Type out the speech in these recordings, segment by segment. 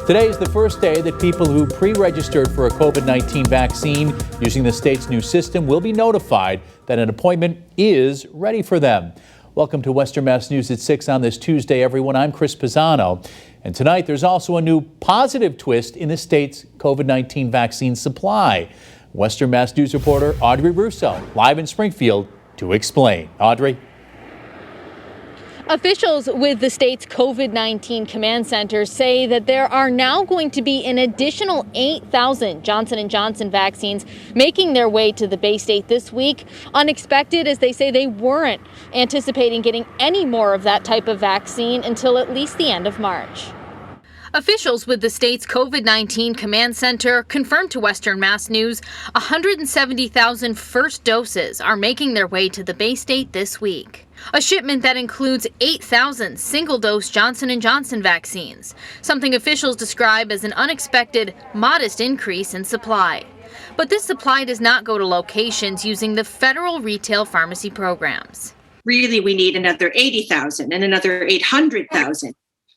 Today is the first day that people who pre-registered for a COVID-19 vaccine using the state's new system will be notified that an appointment is ready for them. Welcome to Western Mass News at 6 on this Tuesday, everyone. I'm Pisano. And tonight there's also a new positive twist in the state's COVID-19 vaccine supply. Western Mass News reporter AUDREY RUSSO live in Springfield to explain. AUDREY. Officials with the state's COVID-19 command center say that there are now going to be an additional 8,000 Johnson & Johnson vaccines making their way to the Bay State this week. Unexpected, as they say they weren't anticipating getting any more of that type of vaccine until at least the end of March. Officials with the state's COVID-19 command center confirmed to Western Mass News 170,000 first doses are making their way to the Bay State this week. A shipment that includes 8,000 single-dose Johnson & Johnson vaccines, something officials describe as an unexpected, modest increase in supply. But this supply does not go to locations using the federal retail pharmacy programs. Really, we need another 80,000 and another 800,000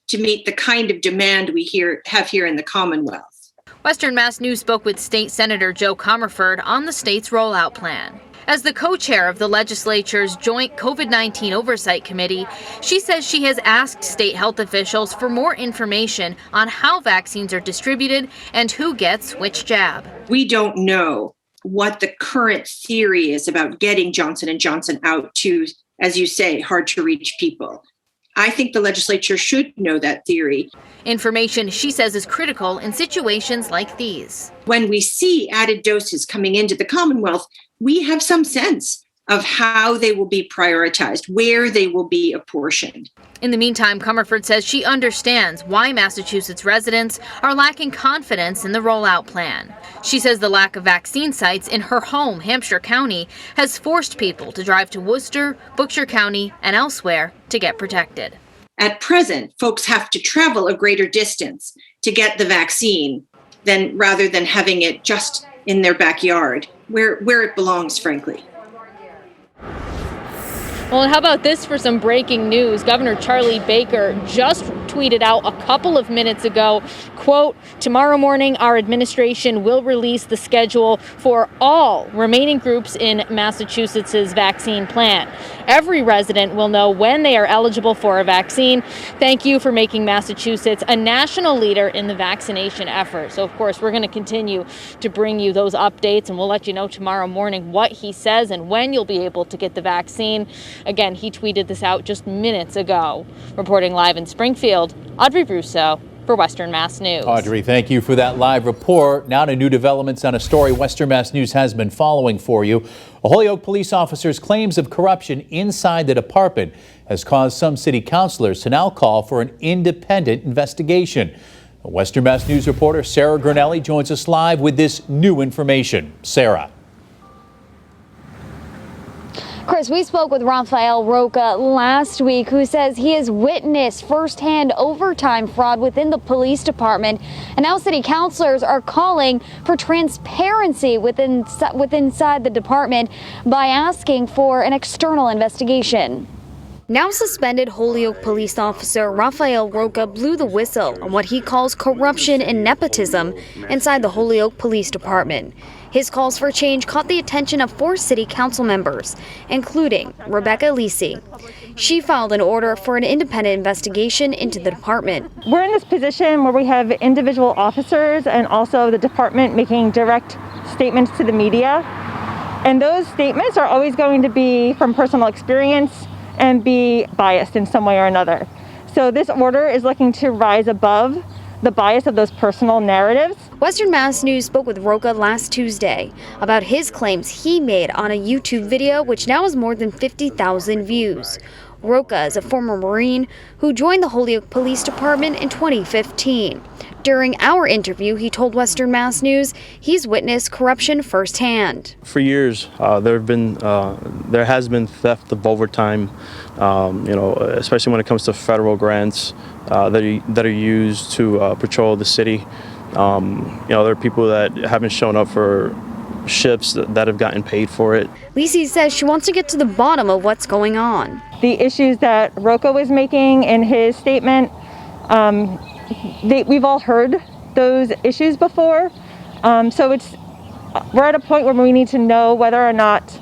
to meet the kind of demand we have here in the Commonwealth. Western Mass News spoke with State Senator Joe Comerford on the state's rollout plan. As the co-chair of the legislature's joint COVID-19 oversight committee, she says she has asked state health officials for more information on how vaccines are distributed and who gets which jab. We don't know what the current theory is about getting Johnson & Johnson out to, as you say, hard to reach people. I think the legislature should know that theory. Information she says is critical in situations like these. When we see added doses coming into the Commonwealth, we have some sense of how they will be prioritized, where they will be apportioned. In the meantime, Comerford says she understands why Massachusetts residents are lacking confidence in the rollout plan. She says the lack of vaccine sites in her home, Hampshire County, has forced people to drive to Worcester, Berkshire County, and elsewhere to get protected. At present, folks have to travel a greater distance to get the vaccine rather than having it just in their backyard, where it belongs, frankly. Well, and how about this for some breaking news? Governor Charlie Baker just tweeted out a couple of minutes ago, quote, "Tomorrow morning, our administration will release the schedule for all remaining groups in Massachusetts' vaccine plan. Every resident will know when they are eligible for a vaccine. Thank you for making Massachusetts a national leader in the vaccination effort." So, of course, we're going to continue to bring you those updates, and we'll let you know tomorrow morning what he says and when you'll be able to get the vaccine. Again, he tweeted this out just minutes ago. Reporting live in Springfield, AUDREY RUSSO for Western Mass News. AUDREY, thank you for that live report. Now to new developments on a story Western Mass News has been following for you. A Holyoke police officer's claims of corruption inside the department has caused some city councilors to now call for an independent investigation. Western Mass News reporter Sarah Granelli joins us live with this new information. Sarah. Chris, we spoke with Rafael Roca last week, who says he has witnessed firsthand overtime fraud within the police department. And now city councilors are calling for transparency inside the department by asking for an external investigation. Now suspended Holyoke police officer Rafael Roca blew the whistle on what he calls corruption and nepotism inside the Holyoke Police Department. His calls for change caught the attention of 4 city council members, including Rebecca LISI. She filed an order for an independent investigation into the department. We're in this position where we have individual officers and also the department making direct statements to the media. And those statements are always going to be from personal experience and be biased in some way or another. So this order is looking to rise above the bias of those personal narratives. Western Mass News spoke with Roca last Tuesday about his claims he made on a YouTube video, which now has more than 50,000 views. Roca is a former Marine who joined the Holyoke Police Department in 2015. During our interview, he told Western Mass News he's witnessed corruption firsthand. For years, there has been theft of overtime, especially when it comes to federal grants that are used to patrol the city. There are people that haven't shown up for shifts that have gotten paid for it. LISI says she wants to get to the bottom of what's going on. The issues that Roca was making in his statement, we've all heard those issues before. So we're at a point where we need to know whether or not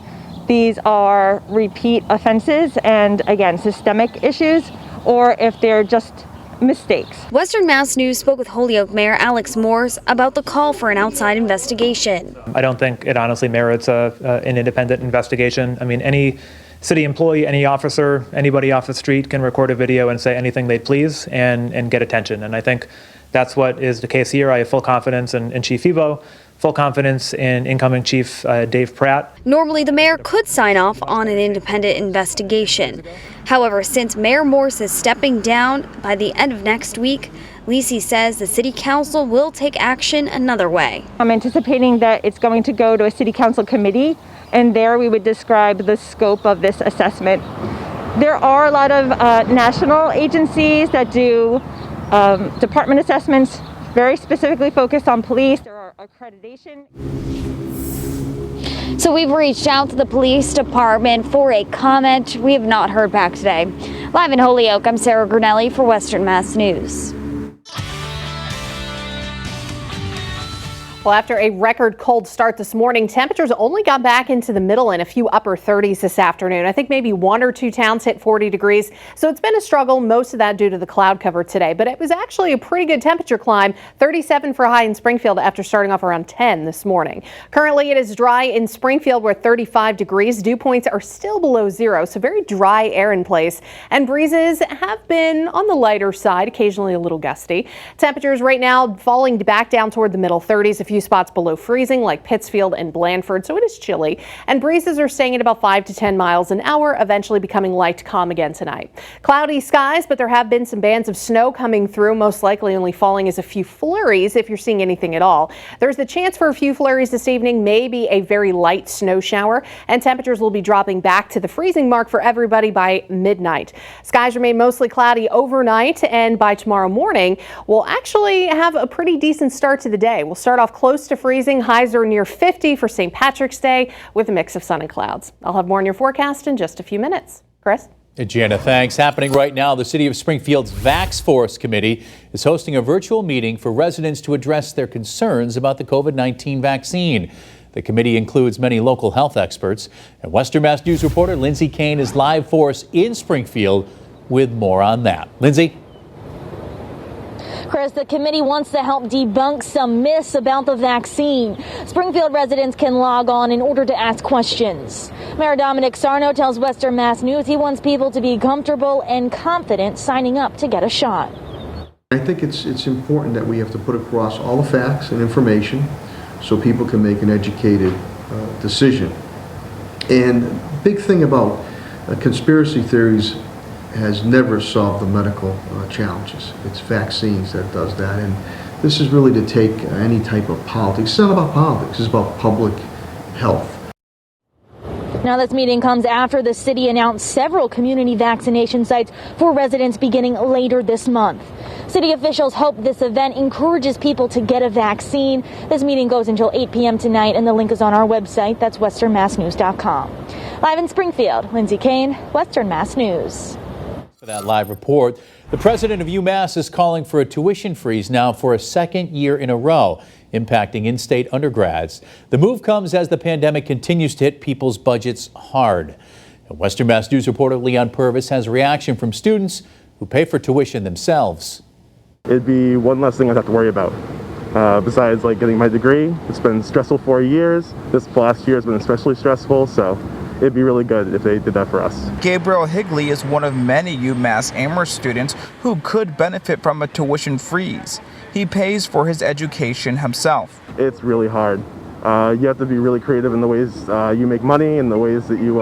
these are repeat offenses and, again, systemic issues, or if they're just mistakes. Western Mass News spoke with Holyoke Mayor Alex MORSE about the call for an outside investigation. I don't think it honestly merits an independent investigation. I mean, any city employee, any officer, anybody off the street can record a video and say anything they please and get attention. And I think that's what is the case here. I have full confidence in Chief Evo, full confidence in incoming Chief Dave Pratt. Normally, the mayor could sign off on an independent investigation. However, since Mayor Morse is stepping down by the end of next week, LISI says the city council will take action another way. I'm anticipating that it's going to go to a city council committee, and there we would describe the scope of this assessment. There are a lot of national agencies that do department assessments very specifically focused on police. There are accreditation. So we've reached out to the police department for a comment. We have not heard back today. Live in Holyoke, I'm Sarah Grinelli for Western Mass News. Well, after a record cold start this morning, temperatures only got back into the middle and a few upper 30s this afternoon. I think maybe one or two towns hit 40 degrees. So it's been a struggle, most of that due to the cloud cover today. But it was actually a pretty good temperature climb, 37 for a high in Springfield after starting off around 10 this morning. Currently, it is dry in Springfield where 35 degrees. Dew points are still below zero, so very dry air in place. And breezes have been on the lighter side, occasionally a little gusty. Temperatures right now falling back down toward the middle 30s. A few spots below freezing like Pittsfield and Blandford, so it is chilly, and breezes are staying at about 5 to 10 miles an hour, eventually becoming light to calm again tonight. Cloudy skies, but there have been some bands of snow coming through, most likely only falling as a few flurries if you're seeing anything at all. There's the chance for a few flurries this evening, maybe a very light snow shower, and temperatures will be dropping back to the freezing mark for everybody by midnight. Skies remain mostly cloudy overnight, and by tomorrow morning we'll actually have a pretty decent start to the day. We'll start off close to freezing. Highs are near 50 for St. Patrick's Day with a mix of sun and clouds. I'll have more in your forecast in just a few minutes. Chris? Janna, thanks. Happening right now, the City of Springfield's Vax Force Committee is hosting a virtual meeting for residents to address their concerns about the COVID-19 vaccine. The committee includes many local health experts. And Western Mass News reporter Lindsay Kane is live for us in Springfield with more on that. Lindsay? Chris, the committee wants to help debunk some myths about the vaccine. Springfield residents can log on in order to ask questions. Mayor Dominic SARNO tells Western Mass News he wants people to be comfortable and confident signing up to get a shot. I think it's important that we have to put across all the facts and information so people can make an educated decision. And the big thing about conspiracy theories has never solved the medical challenges. It's vaccines that does that, and this is really to take any type of politics. It's not about politics, it's about public health. Now, this meeting comes after the city announced several community vaccination sites for residents beginning later this month. City officials hope this event encourages people to get a vaccine. This meeting goes until 8 p.m. tonight, and the link is on our website. That's westernmassnews.com. Live in Springfield, Lindsay Kane, Western Mass News. For that live report, the president of UMass is calling for a tuition freeze now for a second year in a row, impacting in-state undergrads. The move comes as the pandemic continues to hit people's budgets hard. And Western Mass News reporter Leon Purvis has a reaction from students who pay for tuition themselves. It'd be one less thing I'd have to worry about. Besides getting my degree, it's been stressful for years. This last year has been especially stressful, so it'd be really good if they did that for us. Gabriel Higley is one of many UMass Amherst students who could benefit from a tuition freeze. He pays for his education himself. It's really hard. You have to be really creative in the ways you make money and the ways that you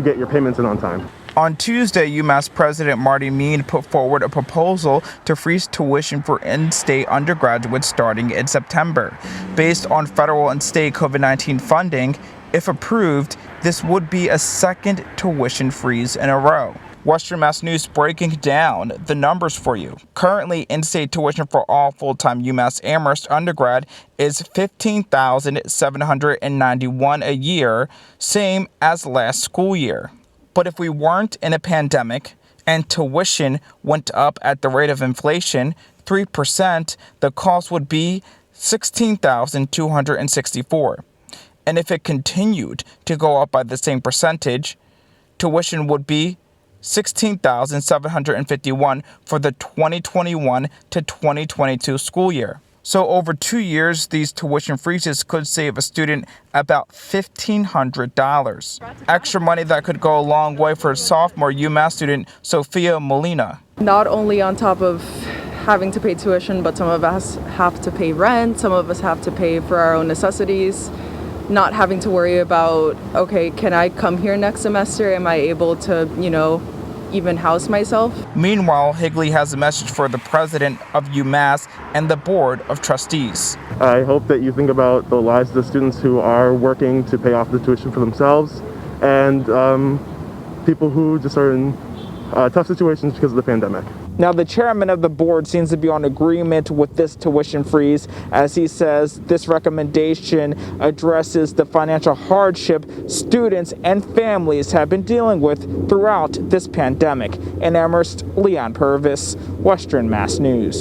get your payments in on time. On Tuesday, UMass President Marty Mead put forward a proposal to freeze tuition for in-state undergraduates starting in September. Based on federal and state COVID-19 funding, if approved, this would be a second tuition freeze in a row. Western Mass News breaking down the numbers for you. Currently, in-state tuition for all full-time UMass Amherst undergrad is $15,791 a year, same as last school year. But if we weren't in a pandemic and tuition went up at the rate of inflation, 3%, the cost would be $16,264. And if it continued to go up by the same percentage, tuition would be $16,751 for the 2021 to 2022 school year. So over 2 years, these tuition freezes could save a student about $1,500. Extra money that could go a long way for sophomore UMass student Sophia Molina. Not only on top of having to pay tuition, but some of us have to pay rent, some of us have to pay for our own necessities. Not having to worry about, okay, can I come here next semester? Am I able to, even house myself? Meanwhile, Higley has a message for the president of UMass and the board of trustees. I hope that you think about the lives of the students who are working to pay off the tuition for themselves and people who just are in tough situations because of the pandemic. Now, the chairman of the board seems to be on agreement with this tuition freeze, as he says this recommendation addresses the financial hardship students and families have been dealing with throughout this pandemic. In Amherst, Leon Purvis, Western Mass News.